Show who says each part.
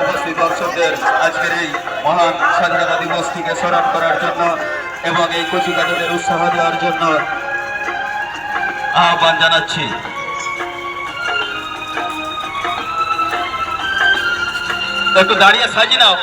Speaker 1: উপস্থিত দর্শকদের আজকের এই মহান স্বাধীনতা দিবসটিকে স্মরণ করার জন্য এবং এই কচিকাচাদের উৎসাহ দেওয়ার জন্য আহ্বান জানাচ্ছি। একটু দাঁড়িয়ে সাজিয়ে নাও।